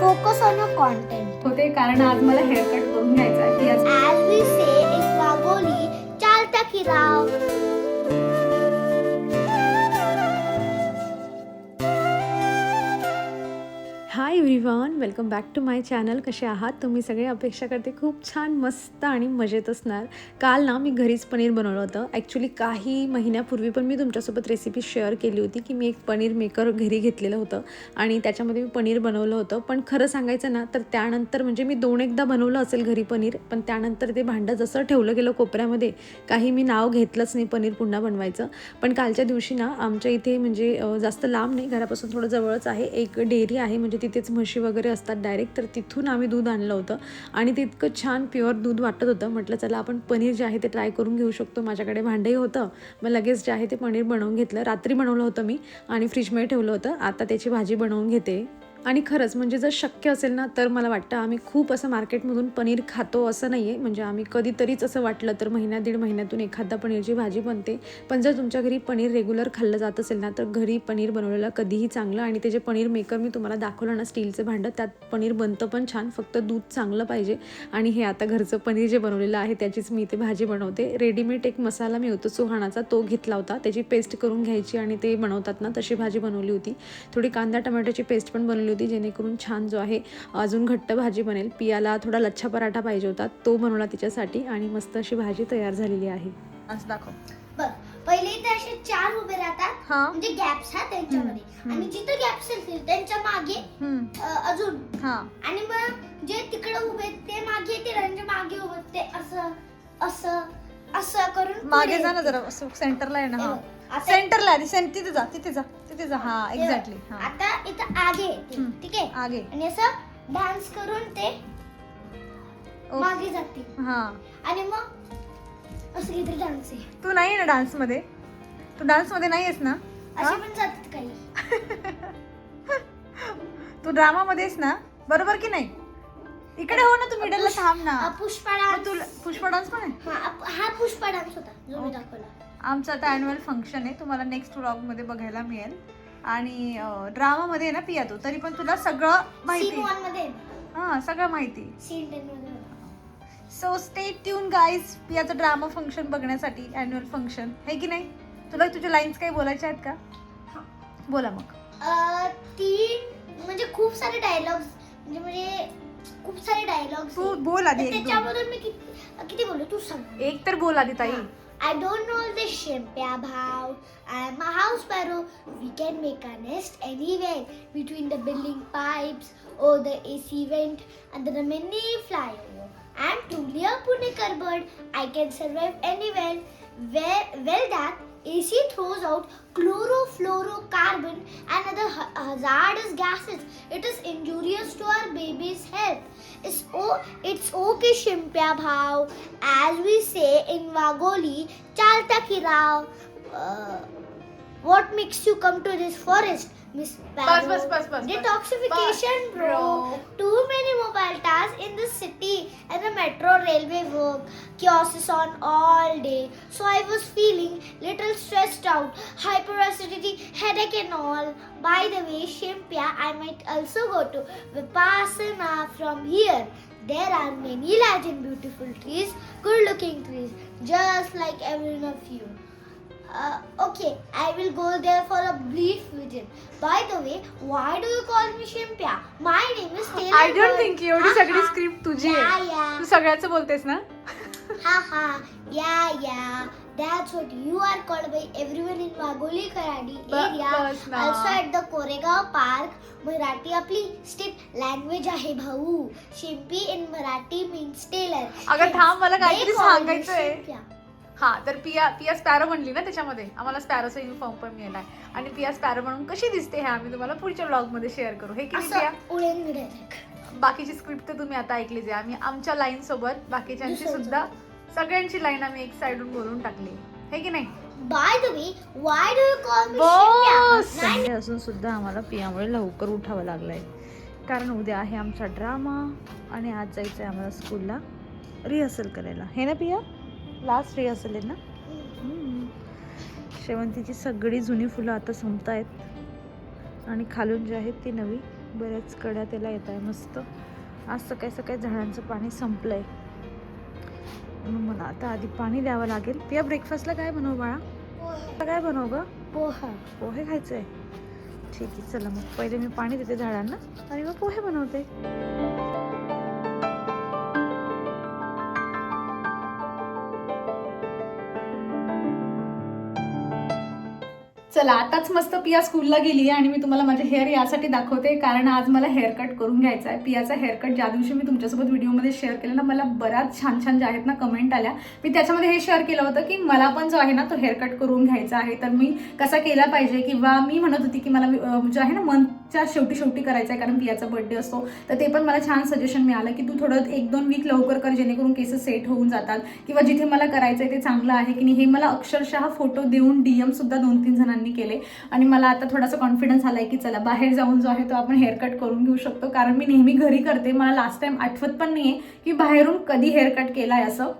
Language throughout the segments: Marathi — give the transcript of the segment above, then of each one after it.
focus on your content. होते कारण आज मला हेअर कट करून घ्यायचा आहे की आज As we say in Wagoli, chalta ki rao. Hi everyone, welcome back to my channel. कसे आहात तुम्ही सगळे? अपेक्षा करते खूप छान मस्त आणि मजेत असणार. काल ना मी घरीच पनीर बनवलं होतं. ॲक्च्युली काही महिन्यापूर्वी पण मी तुमच्यासोबत रेसिपी शेअर केली होती की मी एक पनीर मेकर घरी घेतलेलं होतं आणि त्याच्यामध्ये मी पनीर बनवलं होतं. पण खरं सांगायचं ना तर त्यानंतर म्हणजे मी 2-1दा बनवलं असेल घरी पनीर, पण त्यानंतर ते भांडं जसं ठेवलं गेलं कोपऱ्यामध्ये, काही मी नाव घेतलंच नाही पनीर पुन्हा बनवायचं. पण कालच्या दिवशी ना आमच्या इथे म्हणजे जास्त लांब नाही, घरापासून थोडं जवळच आहे, एक डेअरी आहे. म्हणजे तिथेच म्हशी वगैरे असतात डायरेक्ट. तर तिथून आम्ही दूध आणलं होतं आणि ते इतकं छान प्युअर दूध वाटत होतं. म्हटलं चला आपण पनीर जे आहे ते ट्राय करून घेऊ शकतो. माझ्याकडे भांडंही होतं, मग लगेच जे आहे ते पनीर बनवून घेतलं. रात्री बनवलं होतं मी आणि फ्रीजमध्ये ठेवलं होतं. आता त्याची भाजी बनवून घेते. आणि खरंच म्हणजे जर शक्य असेल ना तर मला वाटतं आम्ही खूप असं मार्केटमधून पनीर खातो असं नाही आहे. म्हणजे आम्ही कधीतरीच असं वाटलं तर महिन्या-दीड महिन्यातून एखादा पनीरची भाजी बनते. पण जर तुमच्या घरी पनीर रेग्युलर खाल्लं जात असेल ना तर घरी पनीर बनवलेलं कधीही चांगलं. आणि ते जे पनीर मेकर मी तुम्हाला दाखवलं ना स्टीलचं भांडं, त्यात पनीर बनतं पण छान, फक्त दूध चांगलं पाहिजे. आणि हे आता घरचं पनीर जे बनवलेलं आहे त्याचीच मी इथे भाजी बनवते. रेडीमेड एक मसाला मिळतो सुहाणाचा, तो घेतला होता. त्याची पेस्ट करून घ्यायची आणि ते बनवतात ना तशी भाजी बनवली होती. थोडी कांदा टोमॅटोची पेस्ट पण बनवली होती जेणेकरून छान जो आहे अजून घट्ट भाजी बनेल. पियाला थोडा लच्छा पराठा पाहिजे होता, तो बनवला तिच्यासाठी आणि मस्त अशी भाजी तयार झालेली आहे. आज दाखव. बघ, पहिले इथे असे 4 उभे राहतात, हा. म्हणजे गॅप्स त्यांच्यामध्ये, आणि जिथे गॅप्स असतील त्यांच्या मागे अजून, आणि मग जे तिकडे उभे ते मागे येतील आणि जे मागे उभे ते असं असं असं करून मागे जा ना जरा, सेंटरला आहे ना. हा, सेंटरला आधी, तिथे जा तिथे जा तिथे जा. हा, एक्झॅक्टली. आता इथं आगे येतील, ठीक आहे, आगे. आणि असं डान्स करून ते मागे जातील. हा, आणि मग असं काहीतरी डान्स आहे. तू नाही ना डान्स मध्ये? तू डान्स मध्ये नाहीयेस ना? असे पण जातात काही. तू ड्रामा मध्येस ना, बरोबर की नाही? इकडे हो ना, तू मिडलला थांब ना. पुष्पा डान्स. तुला पुष्पा डान्स पण आहे? हा पुष्पा डान्स होता जो मी दाखवला. आमचं आता ॲन्युअल फंक्शन आहे, तुम्हाला नेक्स्ट व्लॉगमध्ये बघायला मिळेल. आणि ड्रामामध्ये आहे ना पिया तू, तरी पण तुला सगळं माहिती. सीन 1 मध्ये, हां, सगळं माहिती. सीन 10 मध्ये. सो स्टे ट्यून गाईज, पियाचं ड्रामा फंक्शन बघण्यासाठी, ॲन्युअल फंक्शन आहे की नाही. तुला तुझ्या लाईन्स काही बोलायच्या आहेत का? बोला मग. 3 म्हणजे खूप सारे डायलॉग्स, म्हणजे खूप सारे डायलॉग्स. तू बोल आधी एक दोन. त्याच्यामधून मी किती बोलू, तू सांग. एक तर बोल आधी ताई. I don't know the Shimpya bhav. I am a house sparrow. We can make a nest anywhere between the building pipes or the AC vent under the mini flyover. I am truly a Punekar bird. I can survive anywhere. Well that AC throws out chlorofluorocarbon and other hazardous gases. It is injurious to our baby's health. It's okay, Shimpya bhav. As we say in Wagoli, chalta ki rao. What makes you come to this forest, Miss Sparrow? Bus. Detoxification, bro. Too many mobile towers in the city and the metro railway work. Chaos on all day. So I was feeling little stressed out, hyperacidity, headache and all. By the way, Shimpya, I might also go to Vipassana from here. There are many large and beautiful trees, good looking trees, just like every one of you. Okay, I will go there for a brief visit. By the way, why do you call me Shimpya? My name is Taylor. I don't think एवढी सगळी स्क्रिप्ट तुझी आहे. Yeah. तू सगळ्याचं बोलतेस ना? Haha, yeah. That's what you are called by everyone in Wagoli Karadi area. बस ना. Also at the Koregaon Park. Marathi आपली स्टेट लँग्वेज आहे भाऊ. शिंपी इन मराठी मीन्स टेलर. अगं थांब, मला काहीतरी They call me सांगायचंय. Shimpya. हा, तर पिया स्पॅरो म्हणली ना त्याच्यामध्ये, आम्हाला स्पॅरोचा युनिफॉर्म पण मिळाला आहे. आणि पिया स्पॅरो म्हणून कशी दिसते हे आम्ही तुम्हाला पुढच्या व्लॉगमध्ये शेअर करू, हे की नाही पिया? असं उडेन डायरेक्ट. बाकीची स्क्रिप्ट तर तुम्ही आता ऐकलीच आहे. आम्ही आमच्या लाईन सोबत बाकीच्यांची सुद्धा सगळ्यांची लाईन आम्ही एक साइडून बोलून टाकली, हे की नाही? By the way, why do you call me Shimpya? Sunday असून सुद्धा आम्हाला पियामुळे लवकर उठावं लागलंय, कारण उद्या आहे आमचा ड्रामा आणि आज जायचं आहे आम्हाला स्कूलला रिहर्सल करायला, हे ना पिया? लास्ट रिहर्सल आहे ना. शेवंतीची सगळी जुनी फुलं आता संपत आहेत आणि खालून जी आहेत ती नवी बऱ्याच कड्या त्याला येत आहे मस्त. आज सकाळी सकाळी झाडांचं पाणी संपलं आहे, म्हणून मला आता आधी पाणी द्यावं लागेल. पिया ब्रेकफास्टला काय बनवू बाळा? काय बनवू ग? पोहे खायचं आहे? ठीक आहे, चला मग पहिले मी पाणी देते झाडांना आणि मग पोहे बनवते. चला, आताच मस्त पिया स्कूलला गेली आहे आणि मी तुम्हाला माझे हेअर यासाठी दाखवते कारण आज मला हेअर कट करून घ्यायचा आहे. पियाचा हेअर कट ज्या दिवशी मी तुमच्यासोबत व्हिडिओमध्ये शेअर केलं ना, मला बऱ्याच छान छान जे आहेत ना कमेंट आल्या. मी त्याच्यामध्ये हे शेअर केलं होतं की मला पण जो आहे ना तो हेअर कट करून घ्यायचा आहे, तर मी कसा केला पाहिजे, किंवा मी म्हणत होती की मला जो आहे ना मंथच्या शेवटी करायचा आहे कारण पियाचा बर्थडे असतो. तर ते पण मला छान सजेशन मिळालं की तू थोडं 1-2 वीक लवकर कर जेणेकरून केस सेट होऊन जातात, किंवा जिथे मला करायचं आहे ते चांगलं आहे की नाही हे मला अक्षरशः फोटो देऊन DM सुद्धा 2-3 जणांनी केले. आणि मला आता थोडासा कॉन्फिडन्स आलाय की चला बाहेर जाऊन जो आहे तो आपण हेअर कट करून घेऊ शकतो, कारण मी नेहमी घरी करते. मला लास्ट टाइम आठवत पण नाहीये की बाहेरून कधी हेअर कट केलाय असं.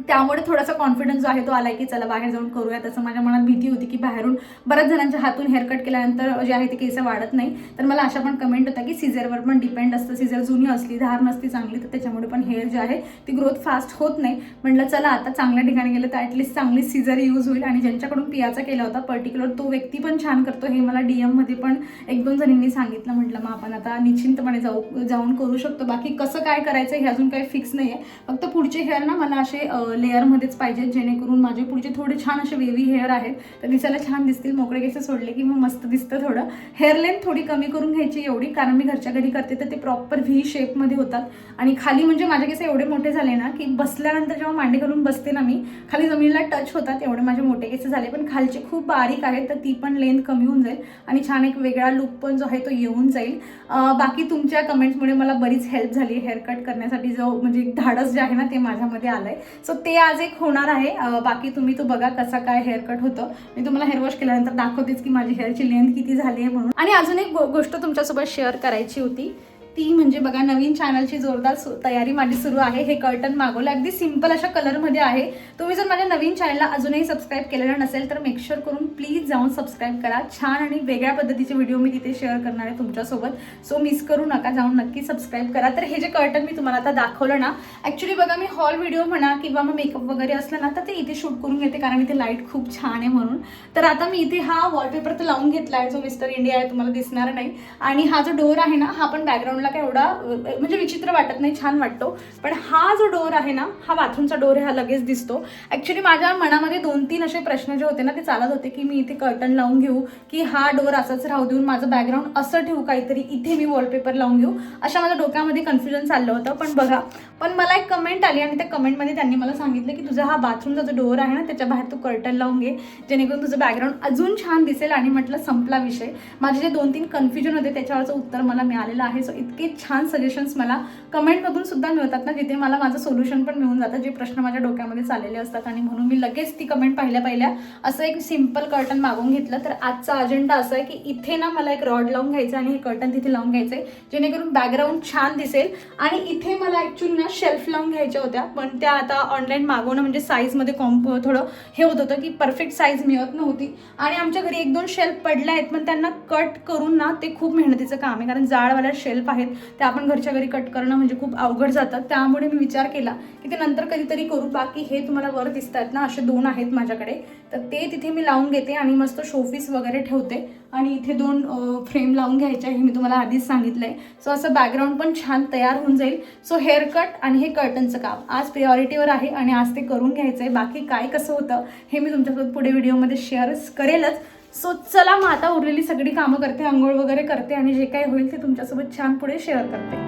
त्यामुळे थोडासा कॉन्फिडन्स जो आहे तो आलाय की चला बाहेर जाऊन करूया. तसं माझ्या मनात भीती होती की बाहेरून बऱ्याच जणांच्या हातून हेअर कट केल्यानंतर जे आहे ते केस वाढत नाही. तर मला अशा पण कमेंट होता की सीझरवर पण डिपेंड असतं, सीझर जुनी असली, धार नसती चांगली, तर त्याच्यामुळे पण हेअर जे आहे ती ग्रोथ फास्ट होत नाही. म्हटलं चला आता चांगल्या ठिकाणी गेलं तर ॲटलिस्ट चांगली सीझर यूज होईल. आणि ज्यांच्याकडून पियाचा केला होता पर्टिक्युलर तो व्यक्ती पण छान करतो हे मला DM मध्ये पण 1-2 जणींनी सांगितलं. म्हटलं मग आपण आता निश्चिंतपणे जाऊन करू शकतो. बाकी कसं काय करायचं हे अजून काही फिक्स नाही आहे. फक्त पुढचे हेअर ना मला असे लेअरमध्येच पाहिजेत, जेणेकरून माझे पुढचे थोडे छान असे वेवी हेअर आहेत तर दिसायला छान दिसतील. मोकळे केस सोडले की मग मस्त दिसतं. थोडं हेअर लेंथ थोडी कमी करून घ्यायची एवढी, कारण मी घरच्या घरी करते तर ते प्रॉपर V शेपमध्ये होतात. आणि खाली म्हणजे माझे केस एवढे मोठे झाले ना की बसल्यानंतर जेव्हा मांडी घालून बसते ना मी, खाली जमिनीला टच होतात, एवढे माझे मोठे केस झाले. पण खालचे खूप बारीक आहेत तर ती पण लेंथ कमी होऊन जाईल आणि छान एक वेगळा लुक पण जो आहे तो येऊन जाईल. बाकी तुमच्या कमेंट्समुळे मला बरीच हेल्प झाली हेअर कट करण्यासाठी. जो म्हणजे धाडस जे आहे ना ते माझ्यामध्ये आलंय. सो ते आज एक होणार आहे. बाकी तुम्ही तो बघा कसा काय हेअर कट होतं. मी तुम्हाला हेअर वॉश केल्यानंतर दाखवतेच की माझी हेअरची लेंथ किती झाली आहे म्हणून. आणि अजून एक गोष्ट तुमच्यासोबत शेअर करायची होती, ती म्हणजे बघा नवीन चॅनलची जोरदार तयारी माझी सुरू आहे. हे कर्टन मागवलं, अगदी सिंपल अशा कलरमध्ये आहे. तुम्ही जर माझ्या नवीन चॅनलला अजूनही सबस्क्राईब केलेलं नसेल तर मेक शुअर करून प्लीज जाऊन सबस्क्राईब करा. छान आणि वेगळ्या पद्धतीचे व्हिडिओ मी तिथे शेअर करणार आहे तुमच्यासोबत. सो मिस करू नका, जाऊन नक्की सबस्क्राईब करा. तर हे जे कर्टन मी तुम्हाला आता दाखवलं ना, ॲक्च्युली बघा मी हॉल व्हिडिओ म्हणा किंवा मग मेकअप वगैरे असलं ना तर ते इथे शूट करून घेते कारण इथे लाईट खूप छान आहे म्हणून. तर आता मी इथे हा वॉलपेपर तर लावून घेतला आहे जो मिस्टर इंडिया आहे, तुम्हाला दिसणार नाही. आणि हा जो डोर आहे ना हा पण बॅकग्राऊंडला काय एवढा म्हणजे विचित्र वाटत नाही, छान वाटतो. पण हा जो डोर आहे ना हा बाथरूमचा डोर आहे, हा लगेच दिसतो. ॲक्च्युली माझ्या मनामध्ये 2-3 असे प्रश्न जे होते ना ते चालत होते की मी इथे कर्टन लावून घेऊ की हा डोर असाच राहू देऊन माझं बॅकग्राऊंड असं ठेवू, काहीतरी इथे मी वॉलपेपर लावून घेऊ, अशा माझ्या डोक्यामध्ये कन्फ्युजन चाललं होतं. पण बघा, पण मला एक कमेंट आली आणि त्या कमेंटमध्ये त्यांनी मला सांगितलं की तुझा हा बाथरूमचा जो डोर आहे ना त्याच्या बाहेर तू कर्टन लावून घे जेणेकरून तुझं बॅकग्राऊंड अजून छान दिसेल. आणि म्हटलं संपला विषय. माझे जे 2-3 कन्फ्युजन होते त्याच्यावरचं उत्तर मला मिळालेलं आहे. सो इतके छान सजेशन्स मला कमेंटमधून सुद्धा मिळतात ना, जिथे मला माझं सोल्युशन पण मिळून जातं, जे प्रश्न माझ्या डोक्यामध्ये चाललेले असतात. आणि म्हणून मी लगेच ती कमेंट पाहिल्या असं एक सिंपल कर्टन मागवून घेतलं. तर आजचा अजेंडा असा आहे की इथे ना मला एक रॉड लावून घ्यायचं आणि हे कर्टन तिथे लावून घ्यायचंय जेणेकरून बॅकग्राऊंड छान दिसेल. आणि इथे मला ॲक्च्युली ना शेल्फ लावून घ्यायच्या होत्या, पण त्या आता ऑनलाईन मागवणं म्हणजे साईजमध्ये थोडं हे होत होतं की परफेक्ट साईज मिळत नव्हती. आणि आमच्या घरी 1-2 शेल्फ पडल्या आहेत, पण त्यांना कट करून ना ते खूप मेहनतीचं काम आहे, कारण जाडवाल्या शेल्फ आहेत त्या आपण घरच्या घरी कट करणं म्हणजे खूप अवघड जातं. त्यामुळे मी विचार केला की ते नंतर कधीतरी करू. बाकी हे तुम्हाला वर दिसतात ना असे 2 आहेत माझ्याकडे, तर ते तिथे मी लावून घेते आणि मस्त शोपीस वगैरे ठेवते. आणि इथे 2 फ्रेम लावून घ्यायच्या, हे मी तुम्हाला आधीच सांगितलंय. सो असं बॅकग्राऊंड पण छान तयार होऊन जाईल. सो हेअर कट आणि हे कर्टनचं काम आज प्रायोरिटीवर आहे आणि आज ते करून घ्यायचं आहे. बाकी काय कसं होतं हे मी तुमच्यासोबत पुढे व्हिडिओमध्ये शेअर करेलच. सो चला मग आता उरलेली सगळी कामं करते, आंघोळ वगैरे करते आणि जे काही होईल ते तुमच्यासोबत छान पुढे शेअर करते.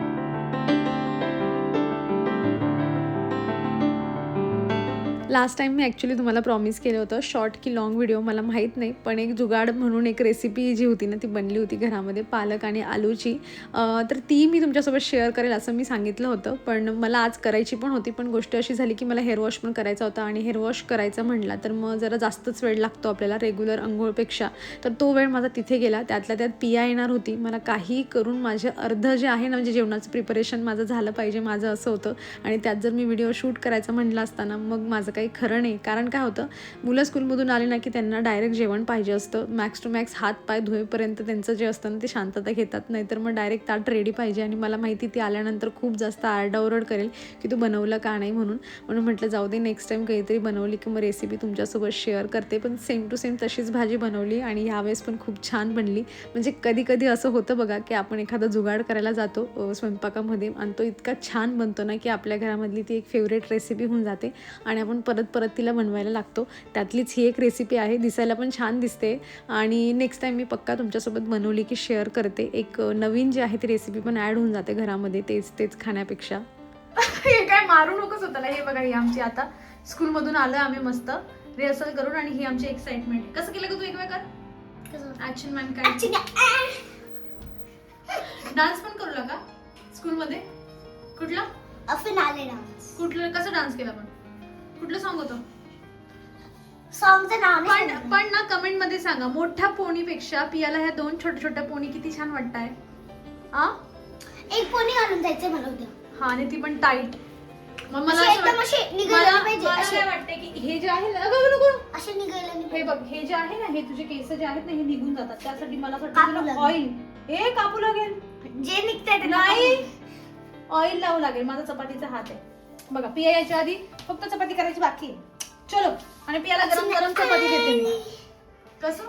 लास्ट टाइम मी ॲक्च्युली तुम्हाला प्रॉमिस केलं होतं शॉर्ट की लाँग व्हिडिओ मला माहीत नाही, पण एक जुगाड म्हणून एक रेसिपी जी होती ना ती बनली होती घरामध्ये पालक आणि आलूची. तर ती मी तुमच्यासोबत शेअर करेल असं मी सांगितलं होतं, पण मला आज करायची पण होती. पण गोष्ट अशी झाली की मला हेअर वॉश पण करायचा होता आणि हेअर वॉश करायचा म्हटला तर मग जरा जास्तच वेळ लागतो आपल्याला रेग्युलर अंघोळपेक्षा. तर तो वेळ माझा तिथे गेला. त्यातल्या त्यात पिया येणार होती. मला काही करून माझे अर्धं जे आहे ना म्हणजे जेवणाचं प्रिपरेशन माझं झालं पाहिजे माझं असं होतं. आणि त्यात जर मी व्हिडिओ शूट करायचा म्हटलं असताना मग माझं काही खरं नाही. कारण काय होतं, मुलं स्कूलमधून आले ना की त्यांना डायरेक्ट जेवण पाहिजे असतं. मॅक्स टू मॅक्स हात पाय धुवेपर्यंत त्यांचं जे असतं ना ते शांतता घेतात, नाहीतर मग डायरेक्ट ताट रेडी पाहिजे. आणि मला माहिती ती आल्यानंतर खूप जास्त आरडाओरड करेल की तू बनवलं का नाही म्हणून म्हटलं जाऊ दे, नेक्स्ट टाईम काहीतरी बनवली की मग रेसिपी तुमच्यासोबत शेअर करते. पण सेम टू सेम तशीच भाजी बनवली आणि ह्यावेळेस पण खूप छान बनली. म्हणजे कधी कधी असं होतं बघा की आपण एखादा जुगाड करायला जातो स्वयंपाकामध्ये आणि तो इतका छान बनतो ना की आपल्या घरामधली ती एक फेवरेट रेसिपी होऊन जाते आणि आपण परत परत तिला बनवायला लागतो. त्यातलीच ही एक रेसिपी आहे. दिसायला पण छान दिसते आणि नेक्स्ट टाईम मी पक्का तुमच्यासोबत बनवली की शेअर करते. एक नवीन जी आहे ती रेसिपी पण ॲड होऊन जाते घरामध्ये तेच खाण्यापेक्षा. हे काय मारू नकोच होतं. हे बघा, ही आमची आता स्कूलमधून आलं आम्ही मस्त रिहर्सल करून आणि ही आमची एक्साइटमेंट. कसं केलं का तू एकमेकात ऍक्शन मॅन? काय डान्स पण करू लागा स्कूलमध्ये? कुठला फिनाले डान्स? कुठलं कसं डान्स केला पण? कुठलं सॉन्ग होतं? सॉन्गचं नाव नाही पण ना कमेंट मध्ये सांगा, मोठ्या पोनीपेक्षा पियाला ह्या दोन छोट्या छोट्या पोनी किती छान वाटताय. एक पोनी घालून जायचंय मला उद्या. हा, आणि ती पण टाईट. मग मला एकदम अशी निघायला पाहिजे. काय वाटते की हे जे आहे ना, असे निघायला नाही. हे बघ, हे जे आहे ना, हे तुझे केस जे आहेत ना हे निघून जातात. त्यासाठी मला कापू लागेल. ऑइल हे कापू लागेल. जे निघतंय ते नाही, ऑइल लावू लागेल. माझा चपातीचा हात आहे बघा. पिया याच्या आधी फक्त चपाती करायची बाकी आहे. चलो, आणि पियाला गरम गरम चपाती देते मी. कसं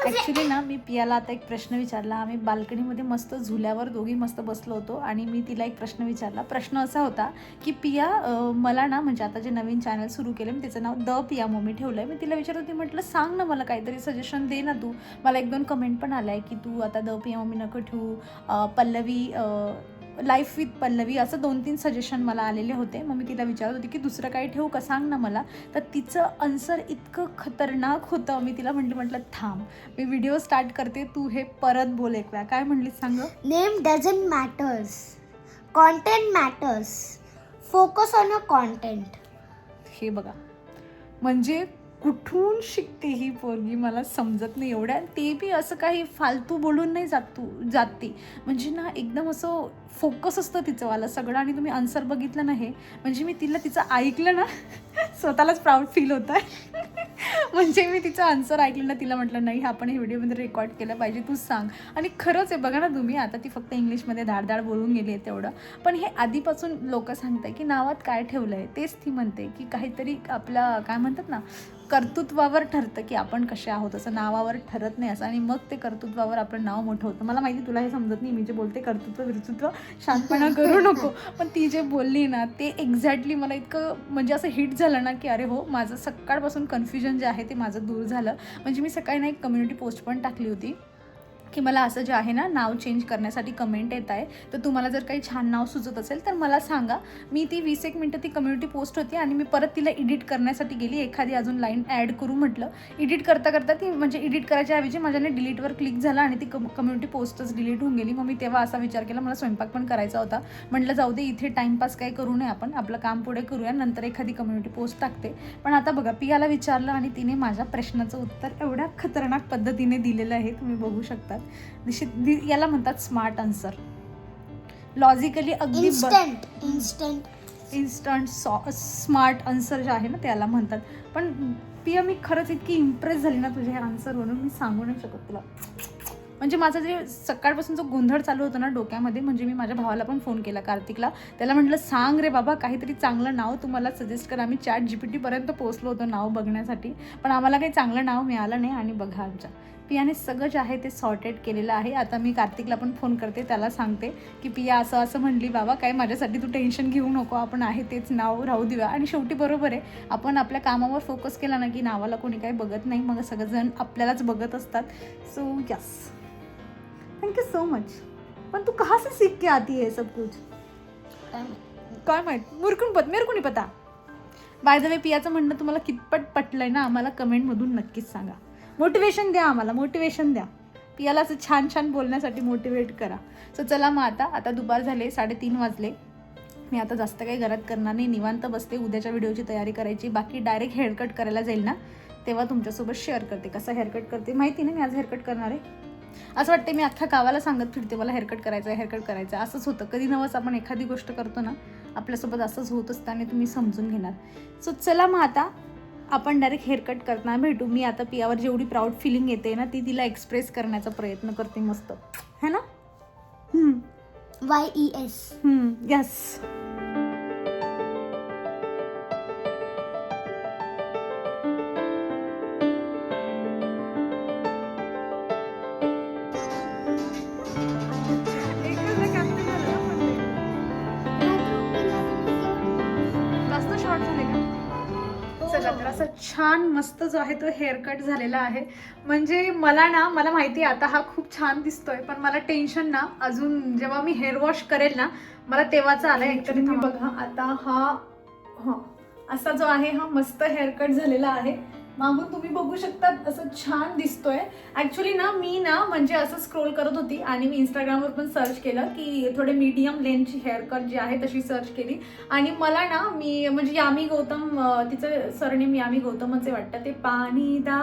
ॲक्च्युली ना, मी पियाला आता एक प्रश्न विचारला. आम्ही बाल्कनीमध्ये मस्त झुल्यावर दोघी मस्त बसलो होतो आणि मी तिला एक प्रश्न विचारला. प्रश्न असा होता की पिया, मला ना, म्हणजे आता जे नवीन चॅनल सुरू केलं मी त्याचं नाव द पिया मम्मी ठेवलं आहे. मी तिला विचारत होती, म्हटलं सांग ना मला काहीतरी सजेशन दे ना तू. मला 1-2 कमेंट पण आल्या आहे की तू आता द पिया मम्मी नको ठेवू, पल्लवी लाईफ विथ पल्लवी, असं 2-3 सजेशन मला आलेले होते. मग मी तिला विचारत होती की दुसरं काही ठेवू का, सांग ना मला. तर तिचं आन्सर इतकं खतरनाक होतं. मी तिला म्हटलं थांब, मी व्हिडिओ स्टार्ट करते, तू हे परत बोल एक वेळा. काय म्हणलीस सांग? Name doesn't matters, content matters. Focus on a content. हे बघा, म्हणजे कुठून शिकते ही पोरगी मला समजत नाही एवढ्या. ते बी असं काही फालतू बोलून नाही जाती. म्हणजे ना एकदम असं फोकस असतं तिचंवालं सगळं. आणि तुम्ही आन्सर बघितलं ना, हे म्हणजे मी तिचं ऐकलं ना स्वतःलाच प्राऊड फील होत आहे. म्हणजे मी तिचं आन्सर ऐकलं ना, तिला म्हटलं नाही, आपण हे व्हिडिओमध्ये रेकॉर्ड केलं पाहिजे, तूच सांग. आणि खरंच आहे बघा ना तुम्ही, आता ती फक्त इंग्लिशमध्ये धाड बोलून गेली आहे तेवढं. पण हे आधीपासून लोक सांगताय की नावात काय ठेवलं आहे तेच ती म्हणते की काहीतरी आपल्या काय म्हणतात ना, कर्तृत्वावर ठरतं की आपण कसे आहोत, असं नावावर ठरत नाही असं. आणि मग ते कर्तृत्वावर आपलं नाव मोठं होतं. मला माहिती तुला हे समजत नाही, मी जे बोलते कर्तृत्व शांतपणा करू नको, पण ती जे बोलली ना ते एक्झॅक्टली मला इतकं म्हणजे असं हिट झालं ना की अरे हो, माझं सकाळपासून कन्फ्युजन जे आहे ते माझं दूर झालं. म्हणजे मी सकाळी ना एक कम्युनिटी पोस्ट पण टाकली होती की मला असं जे आहे ना नाव चेंज करण्यासाठी कमेंट येत आहे, तर तुम्हाला जर काही छान नाव सुचत असेल तर मला सांगा. मी ती 20-1 मिनटं ती कम्युनिटी पोस्ट होती आणि मी परत तिला एडिट करण्यासाठी गेली, एखादी अजून लाईन ॲड करू म्हटलं. एडिट करता ती म्हणजे एडिट करायच्या ऐवजी माझ्याने डिलीटवर क्लिक झाला आणि ती कम्युनिटी पोस्टच डिलीट होऊन गेली. मग मी तेव्हा असा विचार केला, मला स्वयंपाक पण करायचा होता, म्हटलं जाऊ दे, इथे टाईमपास काही करू नये, आपण आपलं काम पुढे करूया, नंतर एखादी कम्युनिटी पोस्ट टाकते. पण आता बघा, पियाला विचारलं आणि तिने माझ्या प्रश्नाचं उत्तर एवढ्या खतरनाक पद्धतीने दिलेलं आहे, तुम्ही बघू शकता. याला म्हणतात स्मार्ट आन्सर. लॉजिकली अगदी इन्स्टंट स्मार्ट आन्सर जे आहे ना त्याला म्हणतात. पण पिया, मी खरंच इतकी इम्प्रेस झाली ना तुझ्या ह्या आन्सरवरून, मी सांगू नाही शकत तुला. म्हणजे माझा जे सकाळपासून जो गोंधळ चालू होता ना डोक्यामध्ये, म्हणजे मी माझ्या भावाला पण फोन केला, कार्तिकला. त्याला म्हटलं सांग रे बाबा, काहीतरी चांगलं नाव तुम्हाला सजेस्ट करा. आम्ही ChatGPT पोहोचलो होतो नाव बघण्यासाठी, पण आम्हाला काही चांगलं नाव मिळालं नाही. आणि बघा, आमच्या पियाने सगळं जे आहे ते सॉर्टेड केलेलं आहे. आता मी कार्तिकला पण फोन करते, त्याला सांगते की पिया असं म्हणली, बाबा काय माझ्यासाठी तू टेन्शन घेऊ नको, आपण आहे तेच नाव राहू देऊया. आणि शेवटी बरोबर आहे, आपण आपल्या कामावर फोकस केला ना की नावाला कोणी काही बघत नाही, मग सगळेजण आपल्यालाच बघत असतात. So yes, thank you so much. पण तू कहाँ से सीख के आती है सब कुछ? काय माहित, मेरे को नहीं पता. बाय द वे, पियाचं म्हणणं तुम्हाला कितपत पटलंय ना, आम्हाला कमेंटमधून नक्कीच सांगा. मोटिवेशन द्या आम्हाला, मोटिवेशन द्या. पियाला असं छान बोलण्यासाठी मोटिवेट करा. सो चला मग, आता दुपार झाले, 3:30 वाजले. मी आता जास्त काही घरात करणार नाही, निवांत बसते. उद्याच्या व्हिडिओची तयारी करायची, बाकी डायरेक्ट हेअरकट करायला जाईल ना तेव्हा तुमच्यासोबत शेअर करते. कसा हेअरकट करते माहिती ना, मी आज हेअरकट करणार आहे. असं वाटते मी अख्ख्या गावाला सांगत फिरते मला हेअरकट करायचं आहे, हेअरकट करायचं आहे. असंच होतं, कधी नवस आपण एखादी गोष्ट करतो ना आपल्यासोबत असंच होत असतं आणि तुम्ही समजून घेणार. सो चला मग आता आपण डायरेक्ट हेअरकट करताना भेटू. मी आता पियावर जेवढी प्राऊड फिलिंग येते ना ती तिला एक्सप्रेस करण्याचा प्रयत्न करते मस्त, है ना? YES. यस. जास्त शॉर्ट झाले का? चला तर असं छान मस्त जो आहे तो हेअरकट झालेला आहे. म्हणजे मला माहिती आहे आता हा खूप छान दिसतोय, पण मला टेन्शन ना अजून जेव्हा मी हेअर वॉश करेल ना मला तेव्हाच आलंय. ऍक्च्युली तुम्ही बघा आता हा असा जो आहे हा मस्त हेअरकट झालेला आहे. मागून तुम्ही बघू शकता असं छान दिसतोय. ऍक्च्युली ना मी म्हणजे असं स्क्रोल करत होती आणि मी इंस्टाग्रामवर पण सर्च केलं की थोडे मीडियम लेंथची हेअरकट जी आहे तशी सर्च केली आणि मला ना मी म्हणजे यामी गौतम, तिचं सरनेम यामी गौतमच आहे वाटतं, ते पाणी दा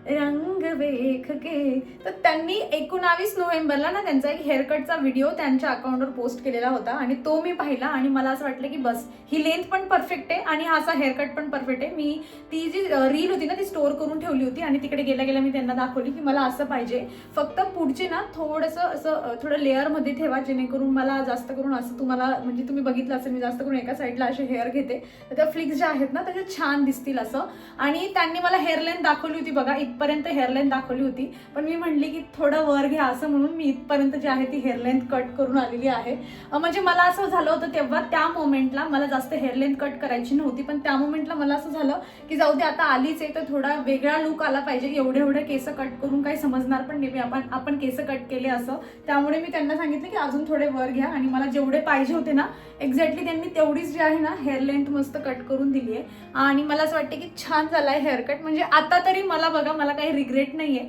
रंग वेख के, तर त्यांनी 19 नोव्हेंबरला ना त्यांचा एक हेअरकटचा व्हिडिओ त्यांच्या अकाउंटवर पोस्ट केलेला होता आणि तो मी पाहिला आणि मला असं वाटलं की बस ही लेंथ पण परफेक्ट आहे आणि हा असा हेअरकट पण परफेक्ट आहे. मी ती जी रील होती ना ती स्टोअर करून ठेवली होती आणि तिकडे गेल्या गेल्या मी त्यांना दाखवली की मला असं पाहिजे, फक्त पुढचे ना थोडं लेअरमध्ये ठेवा जेणेकरून मला जास्त करून असं तुम्हाला म्हणजे तुम्ही बघितलं असेल मी जास्त करून एका साईडला असे हेअर घेते तर त्या फ्लिक्स ज्या आहेत ना त्याच्या छान दिसतील असं. आणि त्यांनी मला हेअर लेंथ दाखवली होती बघा, इथपर्यंत हेअरलाईन दाखवली होती, पण मी म्हणली की थोडं वर घ्या असं म्हणून मी इथपर्यंत जी आहे ती हेअरलाईन कट करून आलेली आहे. म्हणजे मला असं झालं होतं तेव्हा त्या मोमेंटला मला जास्त हेअरलाईन कट करायची नव्हती, पण त्या मोमेंटला मला असं झालं की जाऊ दे आता आलीच आहे तर थोडा वेगळा लुक आला पाहिजे. एवढे केस कट करून काही समजणार पण नाही आपण केस कट केले असं. त्यामुळे मी त्यांना सांगितलं की अजून थोडे वर घ्या आणि मला जेवढे पाहिजे होते ना एक्झॅक्टली त्यांनी तेवढीच जी आहे ना हेअर लेंथ मस्त कट करून दिली आहे आणि मला असं वाटतं की छान झालाय हेअरकट. म्हणजे आता तरी मला बघा मला काही रिग्रेट नाहीये,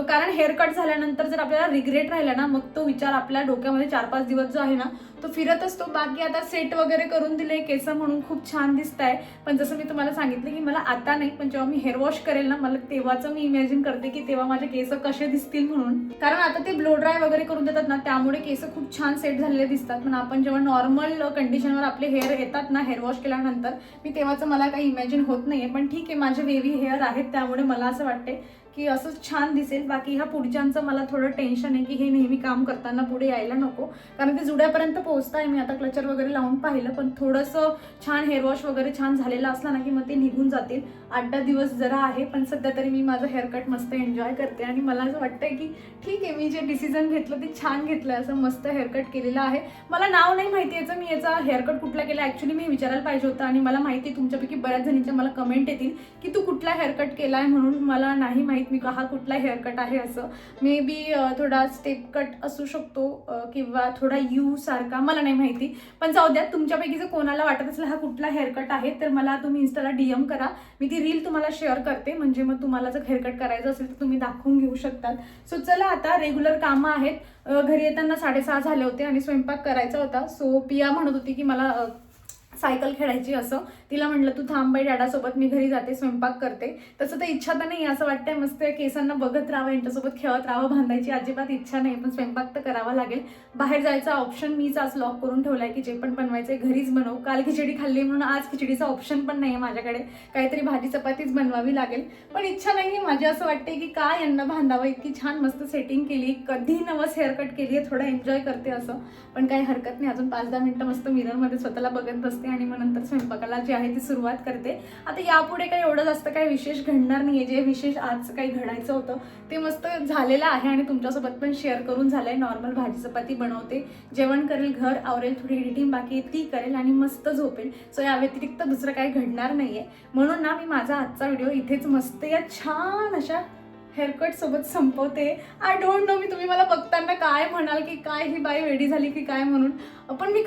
कारण हेअरकट झाल्यानंतर जर आपल्याला रिग्रेट राहिला ना मग तो विचार आपल्या डोक्यामध्ये 4-5 दिवस जो आहे ना तो फिरत असतो. बाकी आता सेट वगैरे करून दिले केस म्हणून खूप छान दिसत आहे, पण जसं मी तुम्हाला सांगितलं की मला आता नाही पण जेव्हा मी हेअर वॉश करेल ना मला तेव्हाच मी इमॅजिन करते की तेव्हा माझे केस कसे दिसतील म्हणून. कारण आता ते ब्लो ड्राय वगैरे करून देतात ना त्यामुळे केस खूप छान सेट झालेले दिसतात, पण आपण जेव्हा नॉर्मल कंडिशनवर आपले हेअर येतात ना हेअर वॉश केल्यानंतर मी तेव्हाच मला काही इमॅजिन होत नाहीये. पण ठीक आहे माझे वेव्ही हेअर आहेत त्यामुळे मला असं वाटते की असं छान दिसेल. बाकी ह्या पुढच्यांचं मला थोडं टेन्शन आहे की हे नेहमी काम करताना पुढे यायला नको, कारण ते जुड्यापर्यंत पोहोचताय. मी आता क्लचर वगैरे लावून पाहिलं, पण थोडंसं छान हेअर वॉश वगैरे छान झालेलं असला ना की मग ते निघून जातील. 8-10 दिवस जरा आहे, पण सध्या तरी मी माझं हेअरकट मस्त एन्जॉय करते आणि मला असं वाटतंय की ठीक आहे मी जे डिसिजन घेतलं ते छान घेतलं. असं मस्त हेअरकट केलेलं आहे. मला नाव नाही माहिती याचं, मी याचा हेअरकट कुठला केला ॲक्च्युली मी विचारायला पाहिजे होतं आणि मला माहिती आहे तुमच्यापैकी बऱ्याच जणींच्या मला कमेंट येतील की तू कुठला हेअरकट केला आहे म्हणून. मला नाही माहिती मी हा कुठला हेअरकट आहे असं. मे बी थोडा स्टेप कट असू शकतो किंवा थोडा यू सारखा, मला नाही माहिती. पण जाऊ द्या, तुमच्यापैकी जर कोणाला वाटत असेल हा कुठला हेअरकट आहे तर मला तुम्ही इन्स्टाला DM करा, मी ती रील तुम्हाला शेअर करते. म्हणजे मग तुम्हाला जर हेअरकट करायचं असेल तर तुम्ही दाखवून घेऊ शकतात. सो चला आता रेग्युलर कामं आहेत. घरी येताना 6:30 झाले होते आणि स्वयंपाक करायचा होता. सो पिया म्हणत होती की मला सायकल खेळायची असं. तिला म्हटलं तू थांब बाई डॅडासोबत, मी घरी जाते स्वयंपाक करते. तसं तर इच्छा तर नाही, असं वाटतंय मस्त केसांना बघत राहावं यांच्यासोबत खेळत राहावं, बांधायची अजिबात इच्छा नाही, पण स्वयंपाक तर करावा लागेल. बाहेर जायचा ऑप्शन मीच आज लॉक करून ठेवलाय की जे पण बनवायचंय घरीच बनव. काल खिचडी खाल्ली म्हणून आज खिचडीचा ऑप्शन पण नाही माझ्याकडे, काहीतरी भाजी चपातीच बनवावी लागेल. पण इच्छा नाही माझी, असं वाटतंय की काय यांना बांधावं. इतकी छान मस्त सेटिंग केली, कधी नवस हेअरकट केली आहे, थोडं एन्जॉय करते असं. पण काही हरकत नाही, अजून 5-10 मिनिटं मस्त मिररमध्ये स्वतःला बघत बसते आणि मग नंतर स्वयंपाकाला जी आहे ती सुरुवात करते. आता यापुढे काही एवढं जास्त काही विशेष घडणार नाहीये. जे विशेष आज काही घडायचं होतं ते मस्त झालेलं आहे आणि तुमच्यासोबत पण शेअर करून झालंय. नॉर्मल भाजी चपाती बनवते, जेवण करेल, घर आवरेल, थोडी एडिटिंग बाकी ती करेल आणि मस्त झोपेल. सो या व्यतिरिक्त दुसरं काही घडणार नाहीये. म्हणून ना मी माझा आजचा व्हिडिओ इथेच मस्त या छान अशा हेअरकट सोबत संपवते. आय डोंट नो, मी तुम्ही मला बघताना काय म्हणाल की काय ही बाई वेडी झाली की काय म्हणून, पण मी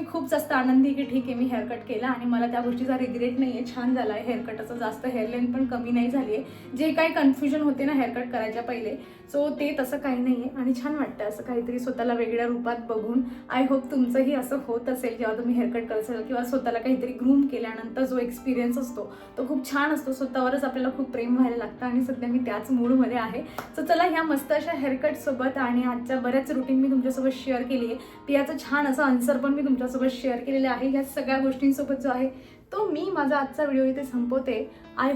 खूप जास्त आनंदी की ठीक आहे मी हेअरकट केला आणि मला त्या गोष्टीचा रिग्रेट नाही आहे. छान झाला आहे हेअरकटाचं, जास्त हेअर लेंथ पण कमी नाही झाली आहे. जे काही कन्फ्युजन होते ना हेअरकट करायच्या पहिले, सो ते तसं काही नाही आहे आणि छान वाटतं असं काहीतरी स्वतःला वेगळ्या रूपात बघून. आय होप तुमचंही असं होत असेल जेव्हा तुम्ही हेअरकट करसाल किंवा स्वतःला काहीतरी ग्रूम केल्यानंतर जो एक्सपिरियन्स असतो तो खूप छान असतो. स्वतःवरच आपल्याला खूप प्रेम व्हायला लागतं आणि सध्या मी त्याच मूड व्हिडिओमध्ये आहे. सो चला ह्या मस्त अशा हेअरकटसोबत आणि आजच्या बऱ्याच रुटीन मी तुमच्यासोबत शेअर केली आहे. पियाचं छान असं आन्सर पण मी तुमच्यासोबत शेअर केलेलं आहे. ह्या सगळ्या गोष्टींसोबत जो आहे तो मी माझा आजचा व्हिडिओ इथे संपवते. आय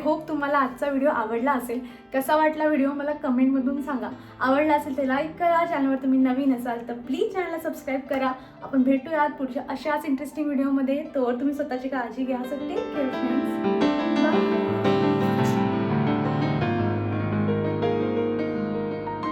होप तुम्हाला आजचा व्हिडिओ आवडला असेल. कसा वाटला व्हिडिओ मला कमेंटमधून सांगा. आवडला असेल तर लाईक करा. चॅनलवर तुम्ही नवीन असाल तर प्लीज चॅनलला सबस्क्राईब करा. आपण भेटूयात पुढच्या अशाच इंटरेस्टिंग व्हिडिओमध्ये. तोवर तुम्ही स्वतःची काळजी घ्या. So take care friends.